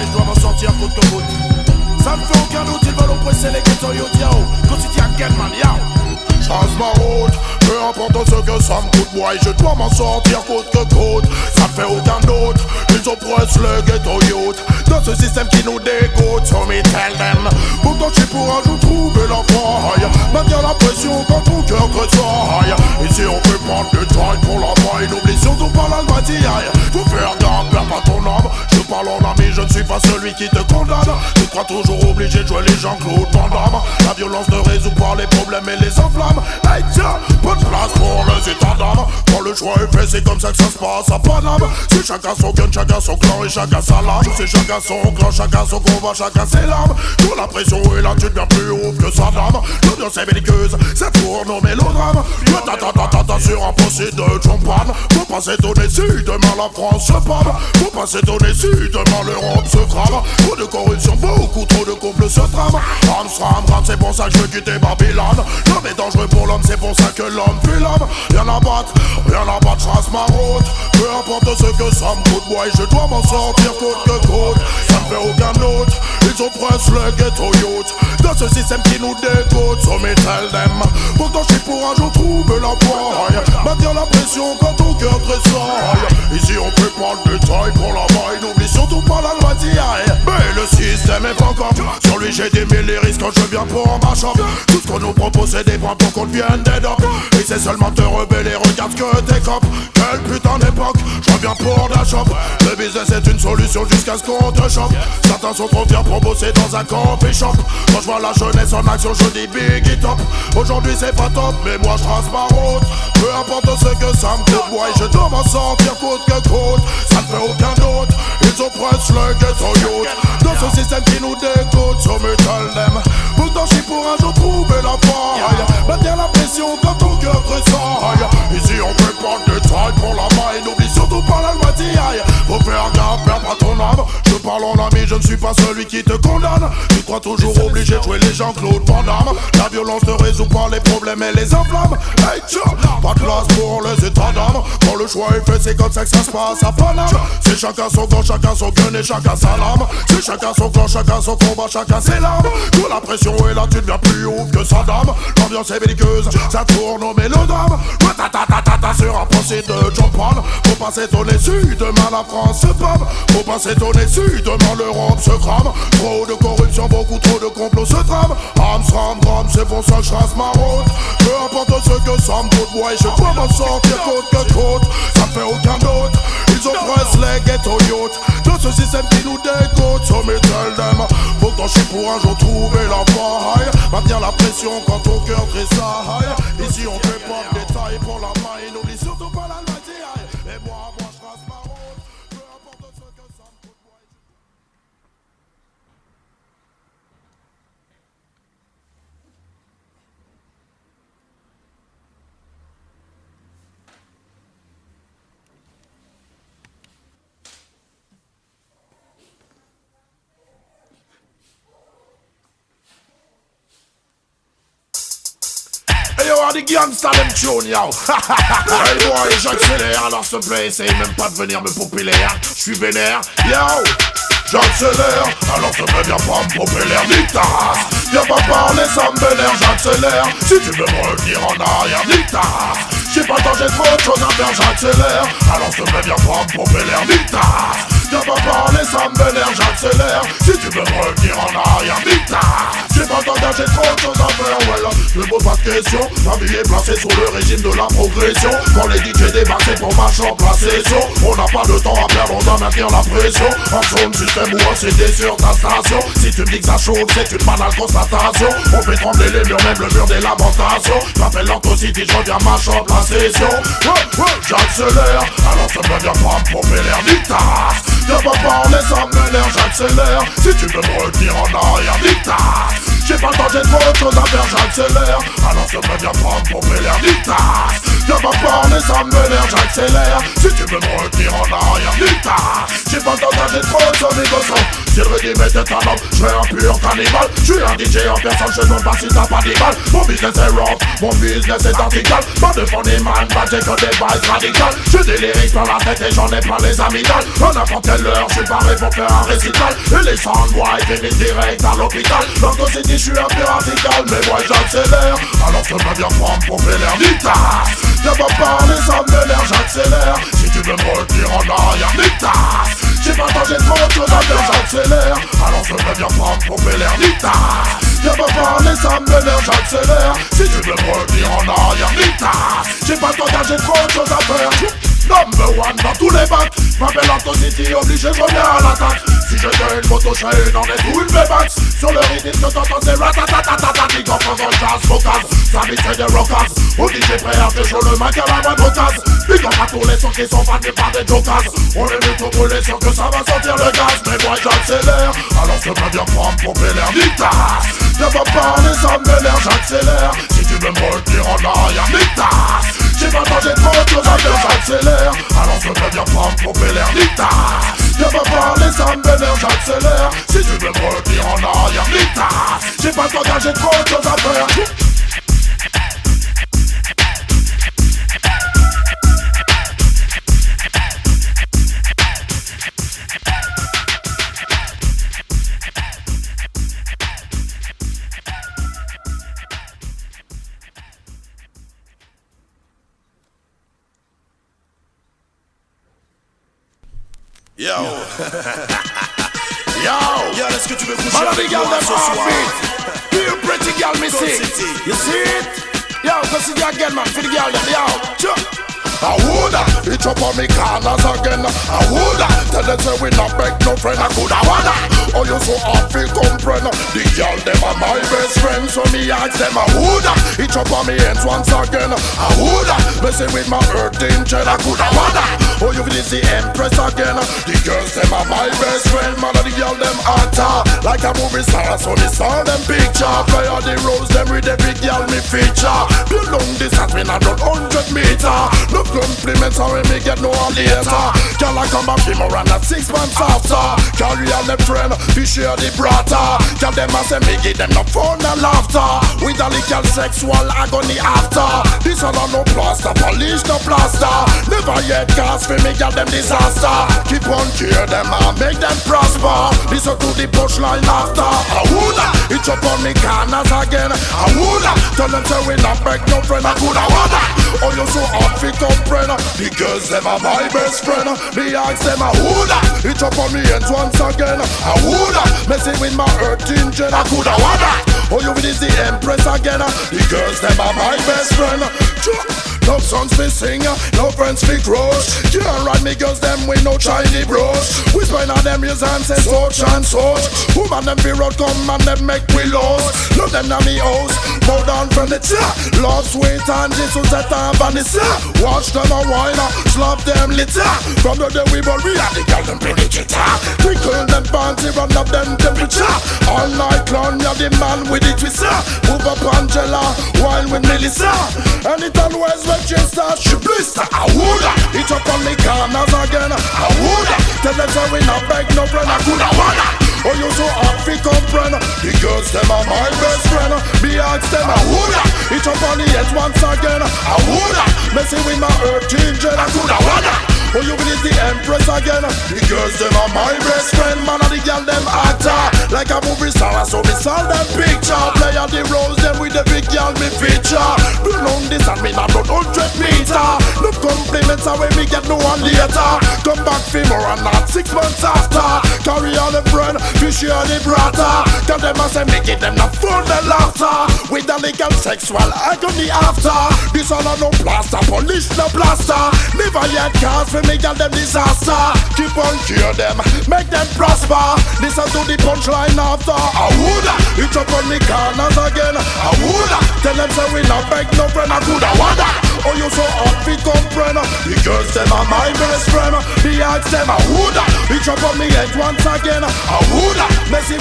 et je dois m'en sortir coûte que coûte. Ça ne fait aucun doute, ils veulent oppresser les ghettos yo diao. Quotidien Genman yao. Change ma route, peu importe ce que ça me coûte, moi je dois m'en sortir coûte que coûte. Ça ne fait aucun doute, ils oppressent le ghetto youth. Dans ce système qui nous dégoûte, so me tell them. Pourtant je suis pour un jour trouver la faille. Maintenir la pression quand ton cœur tressaille. Ici on peut prendre le temps pour la maille. N'oublie surtout pas l'almatiaille. Faut faire gaffe, perds pas ton âme. Je parle en ami, je ne suis pas celui qui te condamne. Tu crois toujours obligé de jouer les Jean-Claude Van Damme. La violence ne résout pas les problèmes et les enflammes. Hey tiens, pas de place pour les états d'âme. Quand le choix est fait, c'est comme ça que ça se passe à Paname. C'est chacun son gun, chacun son clan et chacun sa lame. C'est chacun son clan, chacun son combat, chacun ses larmes. Quand la pression est là, tu deviens plus haut que sa dame. L'audience est belliqueuse, c'est pour nos mélodrames. Le sur un procès de champagne. Faut pas s'étonner si demain la France se pâme. Faut pas s'étonner si demain l'Europe se crame. Trop de corruption, beaucoup trop de complots se trament. Ram, c'est pour ça que je veux quitter Babylone. L'homme est dangereux pour l'homme, c'est pour ça que l'homme fuit l'homme. Rien à battre, je trace ma route. Peu importe ce que ça me coûte, moi je dois m'en sortir coûte que coûte. Ça ne fait aucun doute, ils oppressent le ghetto youth. Dans ce système qui nous dégoûte, so me tell them. Pourtant je suis pour un jour trouver la faille. Maintenir la pression quand ton cœur tressaille. Ici on peut pas le détail pour la maille. N'oublie surtout pas la loi d'hier. Mais le système est pas comme sur lui j'ai des mille les risques quand je viens pour ma chambre. Tout ce qu'on nous propose c'est des points pour qu'on devienne des docs. Et c'est seulement te rebeller, regarde que t'es cop. Quelle putain d'époque, je reviens pour la shop. Le business est une solution jusqu'à ce qu'on te chope. Certains sont trop fiers pour bosser dans un coffee shop. Quand je vois la jeunesse en action je dis big top. Aujourd'hui c'est pas top mais moi je trace ma route. Peu importe ce que ça me coûte, moi je dois m'en sortir coûte que coûte. Ça ne fait aucun doute, ils oppressent le ghetto youth. Dans ce système qui nous dégoûte, so me tell them. Pourtant je suis pour un jour trouver la faille. Maintenir la pression quand ton cœur tressaille. Ici on peut pas de détail pour la maille. N'oublie surtout pas la loi d'hier. Faut faire gaffe, perds pas ton âme. Je parle en ami, je ne suis pas celui qui te condamne. Tu crois toujours obligé de jouer les Jean-Claude Van Damme. La violence ne résout pas les problèmes et les enflammes. Hey tiens, pas de place pour les états d'âme. Quand le choix est fait, c'est comme ça que ça se passe à Paname. C'est chacun son camp, chacun son gun et chacun sa lame. C'est chacun son clan, chacun son combat, chacun ses larmes. Quand la pression est là, tu deviens plus haut que sa dame. L'ambiance est belliqueuse, ça tourne au mélodrame. Sur un procès de champagne. Faut pas s'étonner si demain la France se pâme. Faut pas s'étonner si demain l'Europe se crame. Trop de corruption, beaucoup trop de complots se trament. Ram, c'est pour ça que je trace ma route. Peu importe ce que ça me coûte, moi je dois m'en sortir coûte que coûte. Ça ne fait aucun doute, ils oppressent les ghetto youth. Dans ce système qui nous dégoûte, so me tell them. Pourtant je suis pour un jour trouver la faille. Maintenir la pression quand ton cœur tressaille. Ici on fait pas de détails pour la maille. N'oublie surtout pas la loi d'hier. Et moi je trace ma route. Peu importe ce que ça me coûte, moi yo, on the gangsta them tune, yo. Hey boy, j'accélère, alors s'il te plaît, essaye même pas de venir me populer, hein. J'suis vénère, yo. J'accélère, alors te plaît, viens pas me popper l'air, nique ta race. Viens pas parler, ça me vénère, j'accélère. Si tu veux me revenir en arrière, nique ta race. J'ai pas le temps, j'ai trop de choses à faire, j'accélère. Alors te plaît, viens pas me popper l'air, nique ta race. Viens pas parler, ça me vénère, j'accélère. Si tu veux me revenir en arrière, nique ta race. J'ai pas le temps, j'ai trop de choses à faire, voilà. Je me pose pas de questions, ma vie est placée sous le régime de la progression. Quand les DJ débarquent, c'est pour ma chambre, la session. On n'a pas de temps à perdre, on doit maintenir la pression. En zone système ou en CD sur ta station. Si tu me dis que ça chauffe, c'est une banale constatation. On fait trembler les murs, même le mur des lamentations. J'appelle l'Antocity, je reviens ma chambre, la session. J'accélère, alors ça me vient pas me pomper l'air, nique ta race. Viens pas parler, ça m'énerve, j'accélère. Si tu veux me retenir en arrière, nique ta race. J'ai pas le temps, j'ai trop de choses à faire, j'accélère. Alors ça me vient pas me pomper l'air, nique ta race. Viens pas parler, ça m'énerve, j'accélère. Si tu veux me retenir en arrière, putain, j'ai pas le temps d'agir trop sur mes gossons. Si le régime était un homme, je serais un pur cannibale. Je suis un DJ en personne, je ne demande pas si t'as pas d'égal. Mon business est rough, mon business est vertical. Pas de fond des man, pas j'ai que des bases radicales. J'ai des lyrics dans la tête et j'en ai pas les amygdales. À n'importe quelle heure, je suis paré pour faire un récital. Et les soundboys finissent direct à l'hôpital. Dans ton city, je suis un peu radical, mais moi j'accélère. Alors je me viens prendre pour faire l'air d'Itas. Viens pas parler, ça m'énerve, j'accélère. Si tu veux me retenir en arrière, d'Itas. J'ai pas le temps, j'ai trop de choses à faire, j'accélère. Alors je me viens prendre pour faire l'air d'Itas. Viens pas parler, ça m'énerve, j'accélère. Si tu veux me retenir en arrière, d'Itas. J'ai pas le temps, j'ai trop de choses à faire. Number one dans tous les bacs. M'appelle City, obligé, je reviens à l'attaque. Si je gagne une moto, je une en est ou une V-Max. Sur le rythme que t'entends, c'est ratatatatata. Big up en jazz, focus. Ça vite c'est des rockers. Au DJ prêt à te chaud le mic à la moindre case. Big up à tous les sons qui sont battus par des jokers. On est venu tout brûler, sûr que ça va sortir le gaz. Mais moi j'accélère, alors je me viens prendre pour l'air d'Itas. Viens pas parler, ça m'énerve, j'accélère. Si tu veux me retenir en arrière, d'Itas. J'ai pas le temps, j'ai trop de choses à faire, j'accélère. Alors je me viens prendre pour l'air d'Itas. Viens pas parler, ça m'énerve, j'accélère. Si tu veux me retenir en arrière, d'Itas. J'ai pas le temps, j'ai trop de choses à faire. Yo, yo, est-ce que tu veux coucher avec moi ce soir? You pretty girl, me see. You see it? Yo, consider again, man, for the girl, yo. I woulda, it up on me corners again. I woulda, tell them say we not beg no friend. I coulda wanna, oh you so hard feel comprehend. The girl them are my best friend, so me ask them I woulda, it up on me hands once again. I woulda, messing with my earthing jet. I coulda wanna, oh you feel the empress again. The girls them are my best friend, man and the girl them hotter like a movie star. So me saw them picture, play all the roles them with every girl me feature. The long distance me not done 100 meter. No compliments are when me get no later. Girl I come back him around at 6 months after. Carry all them friend, we share the brata. Girl them a say me give them no fun and laughter. With a little sexual agony after. This all no plaster, polish no plaster. Never yet cast for me girl them disaster. Keep on care them and make them prosper. Listen to the punchline after. I woulda, it up on me corners again. I woulda, tell them say we not beg no friend. I coulda wanna, oh you so hard fit comprehend. The girls them are my best friend. Me ask them I woulda, it up on me hands once again. I woulda, messing with my earth engine. I coulda wanna, oh you is the empress again. The girls them are my best friend. No songs we sing, no friends we crush. Can't ride me girls them with no shiny brush. We spend on them years and say such and such. Woman them be road come and them make we lost. Love them na me house, bow down from the top. Love sweet and Jesus at a vanessa. Watch them a wine, slap them litter. From the day we born we have the girl them play the guitar. Twinkle them panty, run up them temperature. All night long you're the man with the twister. Move up Angela, wine with Melissa. And it always when she starts she blister. I woulda, it up on me corners again. I woulda, tell them say we not beg no friend. I coulda wanna, oh you so hard fi comprehend. The girls them are my best friend. Me ask them I woulda, it up on the head once again. I woulda, messing with my earth engine. I coulda wanna, oh you is the empress again. The girls them are my best friend. Man and the girl them actor like a movie star. So me saw them picture. Play on the roles them with the big girl me feature. Do long this and me not run 100 meter. No compliments are when me get no one later. Come back for more and not 6 months after. Carry on the friend, fish share the brata. Tell them I say me give them no fun and laughter. With the legal sexual agony after. This all no plaster, polish no plaster. Never yet cast for me girl them disaster. Keep on cure them, make them prosper. Listen to the punchline after. I woulda, it up on me corners again. I woulda, tell them say we not beg no friend. I coulda wanna, oh you so hard fi comprehend. The girls them are my best friend. Me ask them I woulda, it up on me head once again. I woulda, messy